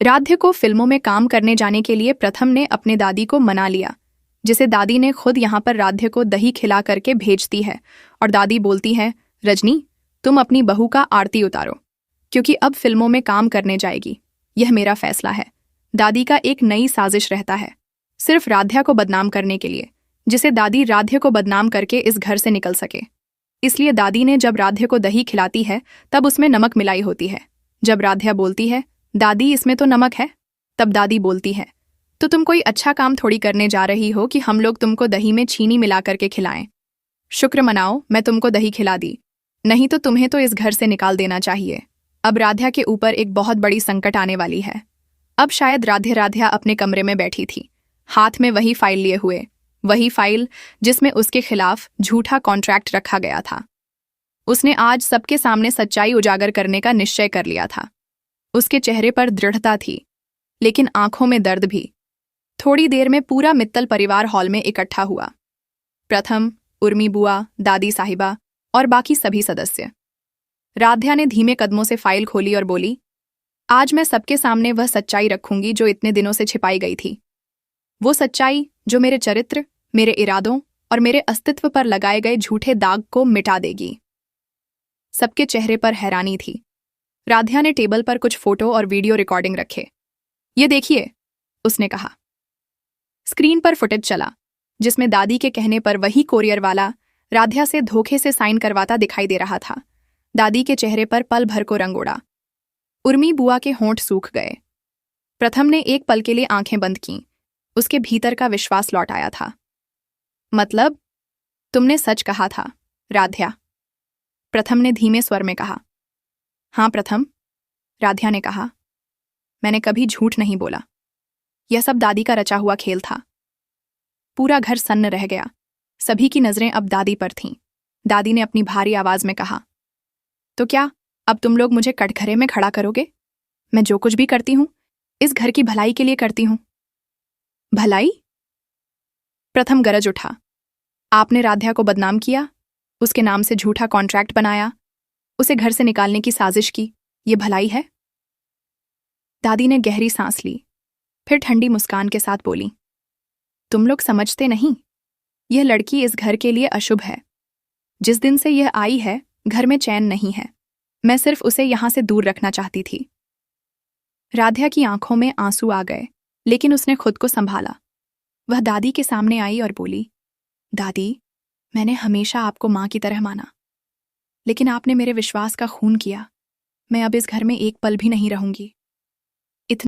राध्य को फिल्मों में काम करने जाने के लिए प्रथम ने अपने दादी को मना लिया, जिसे दादी ने खुद यहाँ पर राध्य को दही खिला करके भेजती है और दादी बोलती है, रजनी तुम अपनी बहू का आरती उतारो, क्योंकि अब फिल्मों में काम करने जाएगी। यह मेरा फैसला है। दादी का एक नई साजिश रहता है, सिर्फ राध्या को बदनाम करने के लिए, जिसे दादी राध्य को बदनाम करके इस घर से निकल सके। इसलिए दादी ने जब राध्य को दही खिलाती है तब उसमें नमक मिलाई होती है। जब राध्या बोलती है, दादी इसमें तो नमक है, तब दादी बोलती है, तो तुम कोई अच्छा काम थोड़ी करने जा रही हो कि हम लोग तुमको दही में चीनी मिला करके खिलाएं। शुक्र मनाओ मैं तुमको दही खिला दी, नहीं तो तुम्हें तो इस घर से निकाल देना चाहिए। अब राध्या के ऊपर एक बहुत बड़ी संकट आने वाली है। अब शायद राध्या अपने कमरे में बैठी थी, हाथ में वही फाइल लिए हुए, वही फाइल जिसमें उसके खिलाफ झूठा कॉन्ट्रैक्ट रखा गया था। उसने आज सबके सामने सच्चाई उजागर करने का निश्चय कर लिया था। उसके चेहरे पर दृढ़ता थी, लेकिन आंखों में दर्द भी। थोड़ी देर में पूरा मित्तल परिवार हॉल में इकट्ठा हुआ। प्रथम, उर्मी बुआ, दादी साहिबा और बाकी सभी सदस्य। राध्या ने धीमे कदमों से फाइल खोली और बोली, आज मैं सबके सामने वह सच्चाई रखूंगी जो इतने दिनों से छिपाई गई थी। वो सच्चाई जो मेरे चरित्र, मेरे इरादों और मेरे अस्तित्व पर लगाए गए झूठे दाग को मिटा देगी। सबके चेहरे पर हैरानी थी। राध्या ने टेबल पर कुछ फोटो और वीडियो रिकॉर्डिंग रखे। ये देखिए, उसने कहा। स्क्रीन पर फुटेज चला, जिसमें दादी के कहने पर वही कोरियर वाला राध्या से धोखे से साइन करवाता दिखाई दे रहा था। दादी के चेहरे पर पल भर को रंग उड़ा। उर्मी बुआ के होंठ सूख गए। प्रथम ने एक पल के लिए आंखें बंद कीं। उसके भीतर का विश्वास लौट आया था। मतलब, तुमने सच कहा था, राध्या, प्रथम ने धीमे स्वर में कहा। हाँ प्रथम, राध्या ने कहा, मैंने कभी झूठ नहीं बोला। यह सब दादी का रचा हुआ खेल था। पूरा घर सन्न रह गया। सभी की नजरें अब दादी पर थीं। दादी ने अपनी भारी आवाज में कहा, तो क्या अब तुम लोग मुझे कटघरे में खड़ा करोगे? मैं जो कुछ भी करती हूं इस घर की भलाई के लिए करती हूं। भलाई? प्रथम गरज उठा। आपने राध्या को बदनाम किया, उसके नाम से झूठा कॉन्ट्रैक्ट बनाया, उसे घर से निकालने की साजिश की। ये भलाई है? दादी ने गहरी सांस ली, फिर ठंडी मुस्कान के साथ बोली, तुम लोग समझते नहीं, यह लड़की इस घर के लिए अशुभ है। जिस दिन से यह आई है घर में चैन नहीं है। मैं सिर्फ उसे यहां से दूर रखना चाहती थी। राध्या की आंखों में आंसू आ गए, लेकिन उसने खुद को संभाला। वह दादी के सामने आई और बोली, दादी, मैंने हमेशा आपको मां की तरह माना, लेकिन आपने मेरे विश्वास का खून किया। मैं अब इस घर में एक पल भी नहीं रहूंगी।